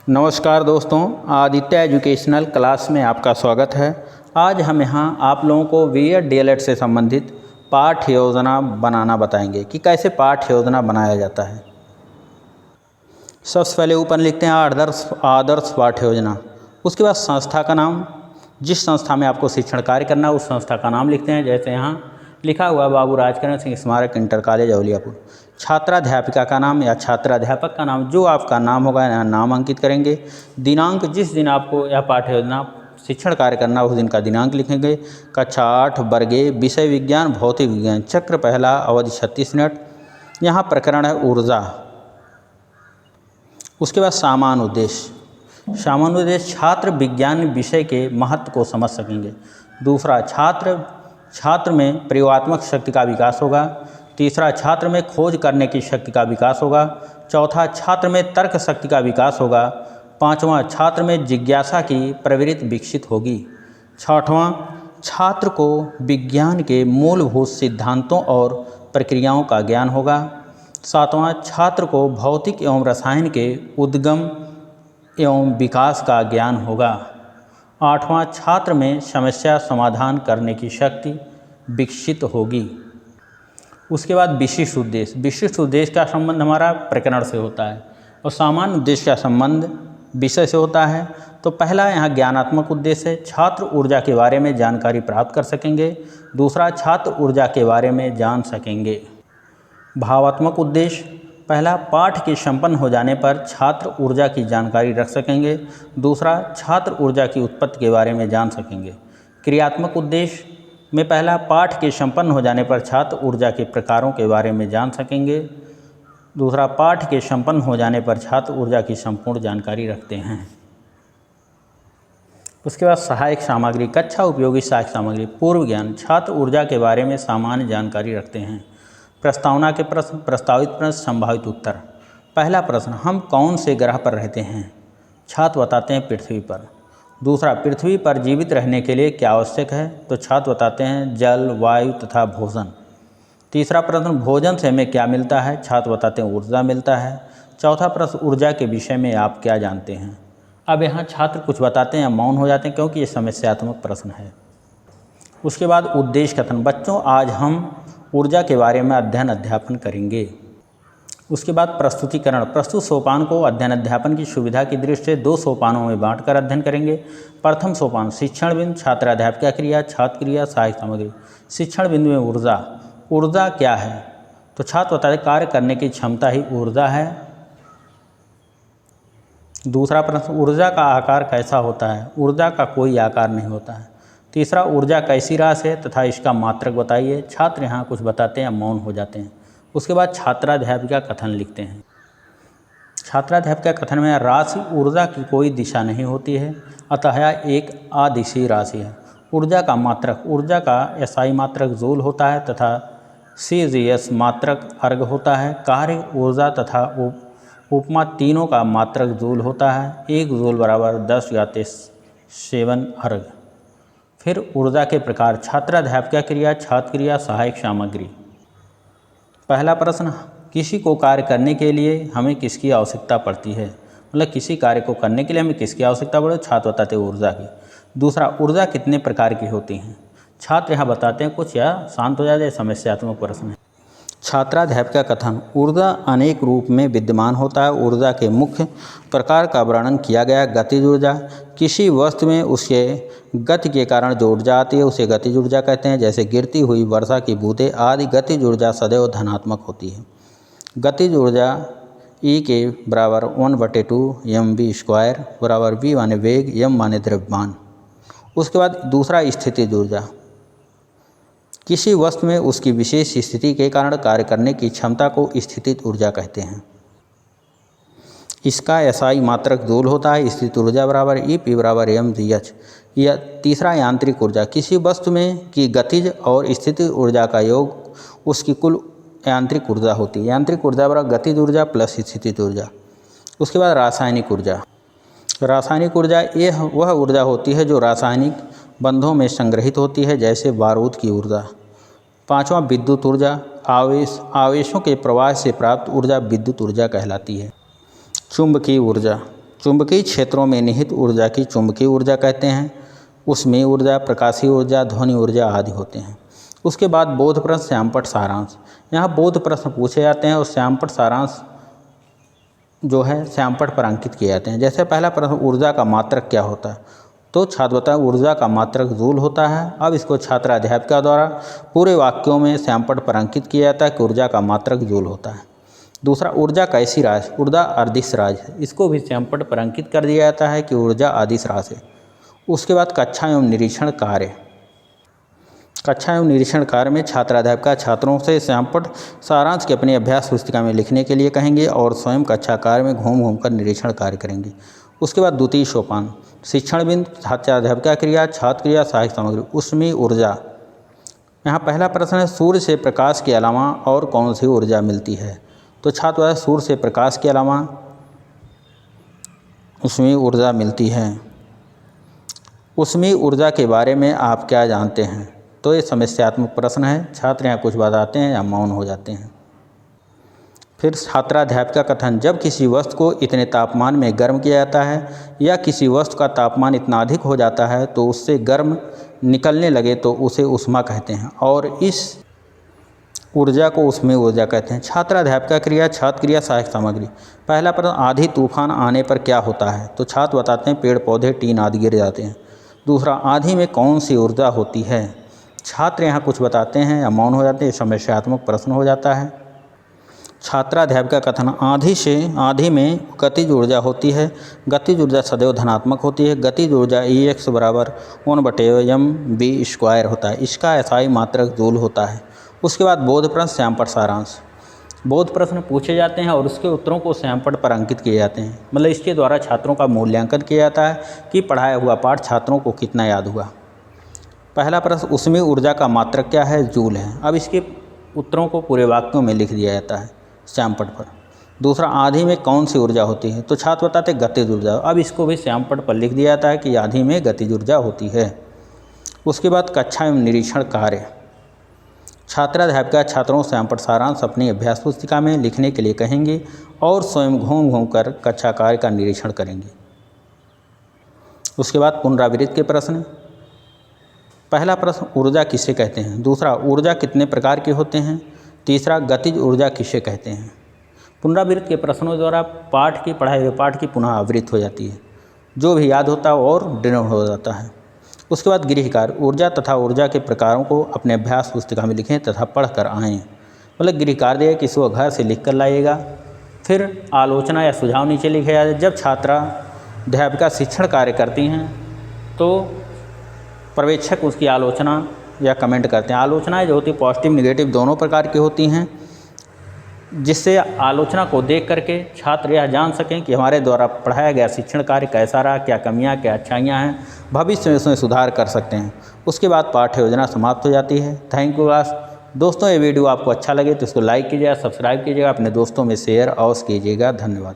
नमस्कार दोस्तों, Aditya educational class में आपका स्वागत है। आज हम यहाँ आप लोगों को बीएड डीएलएड से संबंधित पाठ्य योजना बनाना बताएंगे कि कैसे पाठ्य योजना बनाया जाता है। सबसे पहले ऊपर लिखते हैं आदर्श पाठ्य योजना। उसके बाद संस्था का नाम, जिस संस्था में आपको शिक्षण कार्य करना है उस संस्था का नाम लिखते हैं। जैसे यहाँ लिखा हुआ बाबू राजकरण सिंह स्मारक इंटर कॉलेज औलियापुर। छात्राध्यापिका का नाम या छात्राध्यापक का नाम, जो आपका नाम होगा यहाँ नाम अंकित करेंगे। दिनांक, जिस दिन आपको यह पाठ्य योजना शिक्षण कार्य करना उस दिन का दिनांक लिखेंगे। कक्षा 8 वर्गे, विषय विज्ञान भौतिक विज्ञान, चक्र पहला, अवधि 36 मिनट। यहाँ प्रकरण है ऊर्जा। उसके बाद सामान्य उद्देश्य। सामान्य उद्देश्य छात्र विज्ञान विषय के महत्व को समझ सकेंगे। दूसरा, छात्र में प्रयोगात्मक शक्ति का विकास होगा। तीसरा, छात्र में खोज करने की शक्ति का विकास होगा। चौथा, छात्र में तर्क शक्ति का विकास होगा। पांचवा, छात्र में जिज्ञासा की प्रवृत्ति विकसित होगी। छठवां, छात्र को विज्ञान के मूलभूत सिद्धांतों और प्रक्रियाओं का ज्ञान होगा। सातवां, छात्र को भौतिक एवं रसायन के उद्गम एवं विकास का ज्ञान होगा। आठवां, छात्र में समस्या समाधान करने की शक्ति विकसित होगी। उसके बाद विशिष्ट उद्देश्य। विशिष्ट उद्देश्य का संबंध हमारा प्रकरण से होता है और सामान्य उद्देश्य का संबंध विषय से होता है। तो पहला यहाँ ज्ञानात्मक उद्देश्य है, छात्र ऊर्जा के बारे में जानकारी प्राप्त कर सकेंगे। दूसरा, छात्र ऊर्जा के बारे में जान सकेंगे। भावात्मक उद्देश्य, पहला, पाठ के संपन्न हो जाने पर छात्र ऊर्जा की जानकारी रख सकेंगे। दूसरा, छात्र ऊर्जा की उत्पत्ति के बारे में जान सकेंगे। क्रियात्मक उद्देश्य में पहला, पाठ के संपन्न हो जाने पर छात्र ऊर्जा के प्रकारों के बारे में जान सकेंगे। दूसरा, पाठ के संपन्न हो जाने पर छात्र ऊर्जा की संपूर्ण जानकारी रखते हैं। उसके बाद सहायक सामग्री, कक्षा उपयोगी सहायक सामग्री। पूर्व ज्ञान, छात्र ऊर्जा के बारे में सामान्य जानकारी रखते हैं। प्रस्तावना के प्रश्न, प्रस्तावित प्रश्न, संभावित उत्तर। पहला प्रश्न, हम कौन से ग्रह पर रहते हैं? छात्र बताते हैं पृथ्वी पर। दूसरा, पृथ्वी पर जीवित रहने के लिए क्या आवश्यक है? तो छात्र बताते हैं जल, वायु तथा भोजन। तीसरा प्रश्न, भोजन से हमें क्या मिलता है? छात्र बताते हैं ऊर्जा मिलता है। चौथा प्रश्न, ऊर्जा के विषय में आप क्या जानते हैं? अब यहाँ छात्र कुछ बताते हैं, मौन हो जाते हैं क्योंकि ये समस्यात्मक प्रश्न है। उसके बाद उद्देश्य कथन। बच्चों, आज हम ऊर्जा के बारे में अध्ययन अध्यापन करेंगे। उसके बाद प्रस्तुतिकरण। प्रस्तुत सोपान को अध्ययन अध्यापन की सुविधा की दृष्टि से 2 सोपानों में बांटकर अध्ययन करेंगे। प्रथम सोपान, शिक्षण बिंदु, छात्राध्यापिका क्रिया, छात्र क्रिया, सहायक सामग्री। शिक्षण बिंदु में ऊर्जा। ऊर्जा क्या है? तो छात्र बताते हैं कार्य करने की क्षमता ही ऊर्जा है। दूसरा प्रश्न, ऊर्जा का आकार कैसा होता है? ऊर्जा का कोई आकार नहीं होता है। तीसरा, ऊर्जा कैसी राशि है तथा इसका मात्रक बताइए। छात्र यहाँ कुछ बताते हैं, मौन हो जाते हैं। उसके बाद छात्राध्यापिका कथन लिखते हैं। छात्राध्यापिका कथन में राशि, ऊर्जा की कोई दिशा नहीं होती है, अतः यह एक अदिशीय राशि है। ऊर्जा का मात्रक, ऊर्जा का एसआई मात्रक जूल होता है तथा सीजीएस मात्रक अर्ग होता है। कार्य, ऊर्जा तथा उपमा तीनों का मात्रक जूल होता है। 1 जूल बराबर 10⁻7 अर्ग। फिर ऊर्जा के प्रकार, छात्राध्यापिका क्रिया, छात्र क्रिया, सहायक सामग्री। पहला प्रश्न, किसी को कार्य करने के लिए हमें किसकी आवश्यकता पड़ती है? मतलब किसी कार्य को करने के लिए हमें किसकी आवश्यकता पड़े? छात्र बताते हैं ऊर्जा की। दूसरा, ऊर्जा कितने प्रकार की होती हैं? छात्र यहाँ बताते हैं कुछ, या शांत हो जाए, समस्यात्मक प्रश्न है। छात्राध्यापिका कथन, ऊर्जा अनेक रूप में विद्यमान होता है। ऊर्जा के मुख्य प्रकार का वर्णन किया गया। गतिज ऊर्जा, किसी वस्तु में उसके गति के कारण जो ऊर्जा आती है उसे गतिज ऊर्जा कहते हैं। जैसे गिरती हुई वर्षा की बूंदें आदि। गतिज ऊर्जा सदैव धनात्मक होती है। गतिज ऊर्जा E के बराबर 1/2 mv² बराबर v माने वेग, m माने द्रव्यमान। उसके बाद दूसरा, स्थितिज ऊर्जा, किसी वस्तु में उसकी विशेष स्थिति के कारण कार्य करने की क्षमता को स्थितिज ऊर्जा कहते हैं। इसका एसआई मात्रक जूल होता है। स्थितिज ऊर्जा बराबर EP बराबर mgh। यह तीसरा, यांत्रिक ऊर्जा, किसी वस्तु में की गतिज और स्थितिज ऊर्जा का योग उसकी कुल यांत्रिक ऊर्जा होती है। यांत्रिक ऊर्जा बराबर गतिज ऊर्जा प्लस स्थितिज ऊर्जा। उसके बाद रासायनिक ऊर्जा। रासायनिक ऊर्जा यह वह ऊर्जा होती है जो रासायनिक बंधों में संग्रहित होती है, जैसे बारूद की ऊर्जा। पांचवा, विद्युत ऊर्जा, आवेशों के प्रवाह से प्राप्त ऊर्जा विद्युत ऊर्जा कहलाती है। चुंबकीय ऊर्जा, चुंबकीय क्षेत्रों में निहित ऊर्जा की चुंबकीय ऊर्जा कहते हैं। ऊष्मीय ऊर्जा, प्रकाशीय ऊर्जा, ध्वनि ऊर्जा आदि होते हैं। उसके बाद बोध प्रश्न, श्यामपट्ट सारांश। यहाँ बोध प्रश्न पूछे जाते हैं और श्यामपट्ट सारांश जो है श्यामपट्ट पर अंकित किए जाते हैं। जैसे पहला प्रश्न, ऊर्जा का मात्रक क्या होता है? तो छात्र बताएं ऊर्जा का मात्रक जूल होता है। अब इसको छात्र अध्यापिका द्वारा पूरे वाक्यों में श्यामपट्ट पर अंकित किया जाता है कि ऊर्जा का मात्रक जूल होता है। दूसरा, ऊर्जा कैसी राशि? ऊर्जा अदिश राशि है। इसको भी श्यामपट्ट पर अंकित कर दिया जाता है कि ऊर्जा अदिश राशि है। उसके बाद कक्षा एवं निरीक्षण कार्य। कक्षा एवं निरीक्षण कार्य में छात्राध्यापिका छात्रों से श्यामपट्ट सारांश के अपनी अभ्यास पुस्तिका में लिखने के लिए कहेंगे और स्वयं कक्षा कार्य में घूम घूम कर निरीक्षण कार्य करेंगे। उसके बाद द्वितीय सोपान, शिक्षण बिंदु, छात्राध्यापिका क्रिया, छात्र क्रिया, सहायक सामग्री। ऊष्मीय ऊर्जा। यहाँ पहला प्रश्न है, सूर्य से प्रकाश के अलावा और कौन सी ऊर्जा मिलती है? तो छात्र सूर्य से प्रकाश के अलावा ऊष्मीय ऊर्जा मिलती है। ऊष्मीय ऊर्जा के बारे में आप क्या जानते हैं? तो ये समस्यात्मक प्रश्न है। छात्र यहाँ कुछ बताते हैं या मौन हो जाते हैं। फिर छात्राध्यापिका कथन, जब किसी वस्तु को इतने तापमान में गर्म किया जाता है या किसी वस्तु का तापमान इतना अधिक हो जाता है तो उससे गर्म निकलने लगे तो उसे ऊष्मा कहते हैं और इस ऊर्जा को ऊष्मीय ऊर्जा कहते हैं। छात्राध्यापिका क्रिया, छात्र क्रिया, सहायक सामग्री। पहला प्रश्न, आंधी तूफान आने पर क्या होता है? तो छात्र बताते हैं पेड़ पौधे टीन आदि गिर जाते हैं। दूसरा, आंधी में कौन सी ऊर्जा होती है? छात्र यहाँ कुछ बताते हैं या मौन हो जाते हैं। समस्यात्मक प्रश्न हो जाता है। छात्राध्यापिका कथन, आंधी में गतिज ऊर्जा होती है। गतिज ऊर्जा सदैव धनात्मक होती है। गतिज ऊर्जा Ex बराबर 1/mv² होता है। इसका SI मात्रक जूल होता है। उसके बाद बोध प्रश्न, श्यामपट्ट सारांश। बोध प्रश्न पूछे जाते हैं और उसके उत्तरों को श्यामपट्ट पर अंकित किए जाते हैं। मतलब इसके द्वारा छात्रों का मूल्यांकन किया जाता है कि पढ़ाया हुआ पाठ छात्रों को कितना याद हुआ। पहला प्रश्न, ऊष्मीय ऊर्जा का मात्रक क्या है? जूल है। अब इसके उत्तरों को पूरे वाक्यों में लिख दिया जाता है श्यामपट्ट पर। दूसरा, आंधी में कौन सी ऊर्जा होती है? तो छात्र बताते गतिज ऊर्जा। अब इसको भी श्यामपट्ट पर लिख दिया जाता है कि आंधी में गतिज ऊर्जा होती है। उसके बाद कक्षा एवं निरीक्षण कार्य। छात्राध्यापिका छात्रों से श्यामपट्ट सारांश अपनी अभ्यास पुस्तिका में लिखने के लिए कहेंगे और स्वयं घूम घूम कर कक्षा कार्य का निरीक्षण करेंगे। उसके बाद पुनरावृत्ति के प्रश्न। पहला प्रश्न, ऊर्जा किसे कहते हैं? दूसरा, ऊर्जा कितने प्रकार के होते हैं? तीसरा, गतिज ऊर्जा किसे कहते हैं? पुनरावृत्ति के प्रश्नों द्वारा पाठ की पढ़ाई हुए पाठ की पुनः आवृत्ति हो जाती है। जो भी याद होता है और दृढ़ हो जाता है। उसके बाद गृह कार्य, ऊर्जा तथा ऊर्जा के प्रकारों को अपने अभ्यास पुस्तिका में लिखें तथा पढ़ कर आएँ। मतलब गृह कार्य है कि इसको घर से लिख कर लाइएगा। फिर आलोचना या सुझाव नीचे लिखे जाते हैं। जब छात्राध्यापिका शिक्षण कार्य करती हैं तो पर्यवेक्षक उसकी आलोचना या कमेंट करते हैं। आलोचनाएं जो होती है पॉजिटिव निगेटिव दोनों प्रकार की होती हैं, जिससे आलोचना को देख करके छात्र यह जान सकें कि हमारे द्वारा पढ़ाया गया शिक्षण कार्य कैसा रहा, क्या कमियां क्या अच्छाइयां हैं, भविष्य में उसमें सुधार कर सकते हैं। उसके बाद पाठ्य योजना समाप्त हो जाती है। Thank you class. दोस्तों, ये वीडियो आपको अच्छा लगे तो इसको लाइक कीजिएगा, सब्सक्राइब कीजिएगा, अपने दोस्तों में शेयर अवश्य कीजिएगा। धन्यवाद।